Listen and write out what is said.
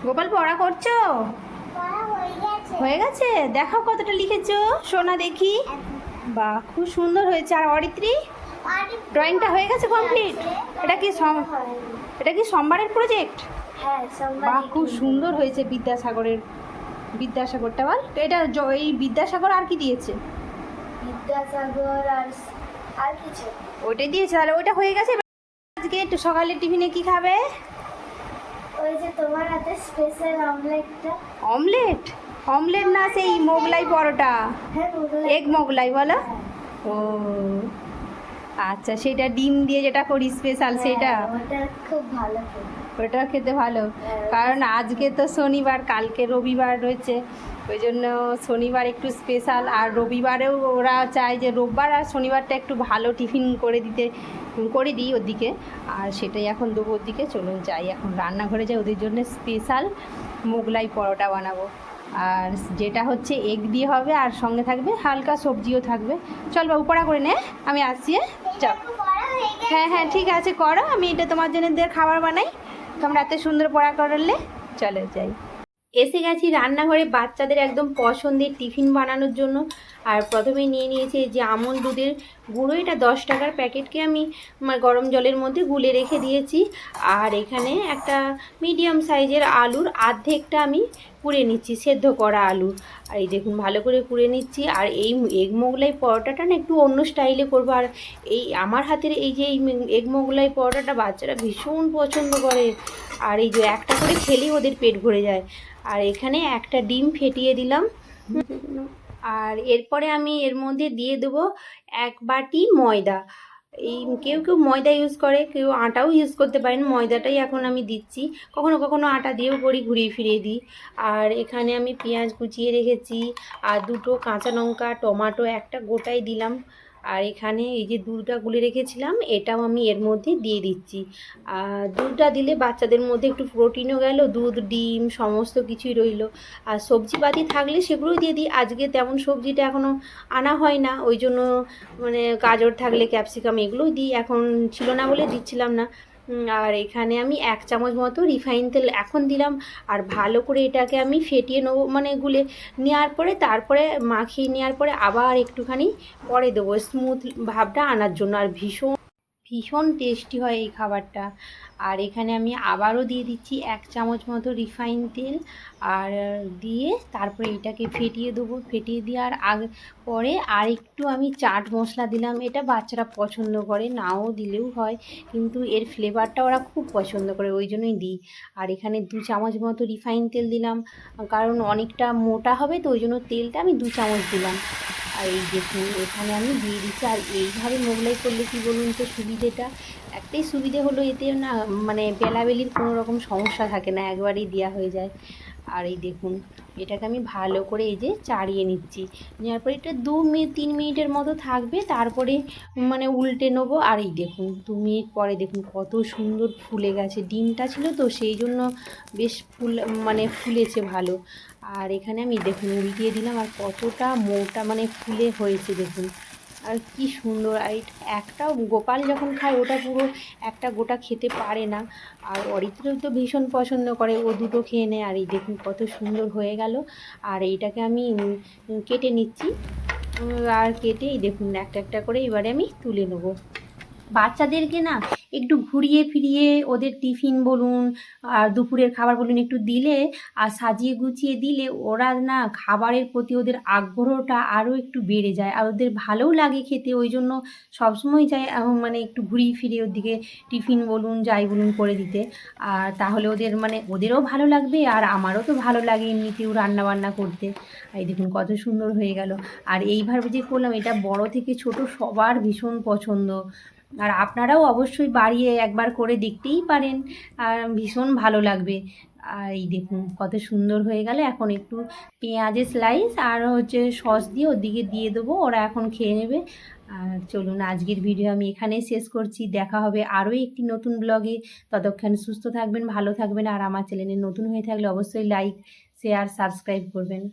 গোপাল পড়া করছো? হয়ে গেছে? দেখাও কতটা লিখেছো সোনা দেখি। বাহ, খুব সুন্দর হয়েছে। আর অরিত্রী, ড্রয়িংটা হয়ে গেছে কমপ্লিট? এটা কি এটা কি সোমবারের প্রজেক্ট? বাহ, খুব সুন্দর হয়েছে। বিদ্যাসাগরটা বল এটা। এই বিদ্যাসাগর আর কি দিয়েছে? বিদ্যাসাগর আর কিছু ওইটাই দিয়েছে। তাহলে ওইটা হয়ে গেছে। আজকে একটু সকালের টিফিনে কি খাবে? ওই যে তোমার হাতে স্পেশাল অমলেটটা। অমলেট? অমলেট না, সেই মোগলাই পরোটা। হ্যাঁ, এগ মোগলাই বলো। ও আচ্ছা, সেটা ডিম দিয়ে যেটা করি স্পেশাল, সেটা ওটা খুব ভালো খেতে। ওটা খেতে ভালো। কারণ আজকে তো শনিবার, কালকে রবিবার রয়েছে, ওই জন্য শনিবার একটু স্পেশাল। আর রবিবারেও ওরা চায় যে রোববার আর শনিবারটা একটু ভালো টিফিন করে দিই ওদিকে। আর সেটাই এখন দেবো ওদিকে। চলুন যাই, এখন রান্নাঘরে যাই, ওদের জন্য স্পেশাল মোগলাই পরোটা বানাবো। আর যেটা হচ্ছে এগ দিয়ে হবে, আর সঙ্গে থাকবে হালকা সবজিও থাকবে। চল বাবু, পড়া করে নে, আমি আসছি। চল। হ্যাঁ হ্যাঁ, ঠিক আছে, করো। আমি এটা তোমার জন্য খাবার বানাই। তোমরা এত সুন্দর পড়া করলে। চলে যাই। এসে গেছি রান্নাঘরে বাচ্চাদের একদম পছন্দের টিফিন বানানোর জন্য। আর প্রথমে নিয়ে নিয়েছি যে আমুল দুধের গুঁড়ো। এটা 10 টাকার প্যাকেটকে আমি গরম জলের মধ্যে গুলে রেখে দিয়েছি। আর এখানে একটা মিডিয়াম সাইজের আলুর অর্ধেকটা আমি পুড়ে নিচ্ছি, সেদ্ধ করা আলু। আর এই দেখুন ভালো করে পুড়ে নিচ্ছি। আর এই এগ মোগলাই পরোটাটা না একটু অন্য স্টাইলে করবো। আর এই আমার হাতের এই যে এই এগ মোগলাই পরোটাটা বাচ্চারা ভীষণ পছন্দ করে। আর এই যে একটা করে খেলেই ওদের পেট ভরে যায়। আর এখানে একটা ডিম ফেটিয়ে দিলাম। আর এরপরে আমি এর মধ্যে দিয়ে দেবো 1 বাটি ময়দা। এই কেউ কেউ ময়দা ইউজ করে, কেউ আটাও ইউজ করতে পারেন। ময়দাটাই এখন আমি দিচ্ছি। কখনো কখনো আটা দিয়েও করি, ঘুরিয়ে ফিরিয়ে দিই। আর এখানে আমি পেঁয়াজ কুচিয়ে রেখেছি, আর 2টো কাঁচা লঙ্কা, টমেটো একটা গোটাই দিলাম। আর এখানে এই যে দুধটা গুলে রেখেছিলাম, এটাও আমি এর মধ্যে দিয়ে দিচ্ছি। আর দুধটা দিলে বাচ্চাদের মধ্যে একটু প্রোটিনও গেল, দুধ ডিম সমস্ত কিছুই রইলো। আর সবজিপাতি থাকলে সেগুলোই দিয়ে দিই। আজকে তেমন সবজিটা এখনও আনা হয় না, ওই জন্য মানে গাজর থাকলে ক্যাপসিকাম এগুলোই দিই। এখন ছিল না বলে দিচ্ছিলাম না। আর এখানে আমি 1 চামচ মতো রিফাইন তেল এখন দিলাম। আর ভালো করে এটাকে আমি ফেটিয়ে নেবো, মানে গুলে নেওয়ার পরে তারপরে মাখিয়ে নেওয়ার পরে আবার একটুখানি পরে দেবো স্মুথ ভাবটা আনার জন্য। আর ভীষণ ভীষণ টেস্টি হয় এই খাবারটা। আর এখানে আমি আবারও দিয়ে দিচ্ছি 1 চামচ মতো রিফাইন তেল। আর দিয়ে তারপরে এটাকে ফেটিয়ে দেবো। ফেটিয়ে দেওয়ার পরে আর একটু আমি চাট মশলা দিলাম। এটা বাচ্চারা পছন্দ করে, নাও দিলেও হয়, কিন্তু এর ফ্লেভারটা ওরা খুব পছন্দ করে, ওই জন্যই দিই। আর এখানে 2 চামচ মতো রিফাইন তেল দিলাম, কারণ অনেকটা মোটা হবে তো, ওই জন্য তেলটা আমি 2 চামচ দিলাম। আর এই দেখুন এখানে আমি দিয়ে দিচ্ছি। আর এইভাবে মোগলাই করলে কি বলুন তো সুবিধেটা, একটাই সুবিধে হলো এতে না মানে বেলাবেলির কোনো রকম সমস্যা থাকে না, একবারেই দেওয়া হয়ে যায়। আর এই দেখুন এটাকে আমি ভালো করে এই যে চাড়িয়ে নিচ্ছি। নেওয়ার পরে এটা 2-3 মিনিটের মতো থাকবে, তারপরে মানে উল্টে নেবো। আর এই দেখুন 2 মিনিট পরে দেখুন কত সুন্দর ফুলে গেছে। ডিমটা ছিল তো সেই জন্য বেশ মানে ফুলেছে ভালো। আর এখানে আমি দেখুন উল্টিয়ে দিলাম, আর কতটা মোটা মানে ফুলে হয়েছে দেখুন। আর কি সুন্দর। আর একটাও গোপাল যখন খায় ওটা পুরো একটা গোটা খেতে পারে না। আর অরিত্রও তো ভীষণ পছন্দ করে, ও 2টো খেয়ে নেয়। আর এই দেখুন কত সুন্দর হয়ে গেল। আর এইটাকে আমি কেটে নিচ্ছি। আর কেটে এই দেখুন একটা একটা করে এবারে আমি তুলে নেবো। বাচ্চাদেরকে না একটু ঘুরিয়ে ফিরিয়ে ওদের টিফিন বলুন আর দুপুরের খাবার বলুন একটু দিলে আর সাজিয়ে গুছিয়ে দিলে ওরা না খাবারের প্রতি ওদের আগ্রহটা আরও একটু বেড়ে যায়। আর ওদের ভালোও লাগে খেতে, ওই জন্য সবসময় চাই মানে একটু ঘুরিয়ে ফিরিয়ে ওদিকে টিফিন বলুন যাই বলুন করে দিতে। আর তাহলে ওদের মানে ওদেরও ভালো লাগবে, আর আমারও তো ভালো লাগে এমনিতেও রান্নাবান্না করতে। এই দেখুন কত সুন্দর হয়ে গেল। আর এইভাবে যে করলাম এটা বড় থেকে ছোট সবার ভীষণ পছন্দ। আর আপনারাও অবশ্যই বাড়িয়ে একবার করে দেখতেই পারেন, আর ভীষণ ভালো লাগবে। আর এই দেখুন কত সুন্দর হয়ে গেল। এখন একটু পেঁয়াজের স্লাইস আর হচ্ছে সস দিয়ে ওদিকে দিয়ে দেবো, ওরা এখন খেয়ে নেবে। আর চলুন আজকের ভিডিও আমি এখানেই শেষ করছি। দেখা হবে আরও একটি নতুন ব্লগে। ততক্ষণ সুস্থ থাকবেন, ভালো থাকবেন। আর আমার চ্যানেলে নতুন হয়ে থাকলে অবশ্যই লাইক শেয়ার সাবস্ক্রাইব করবেন।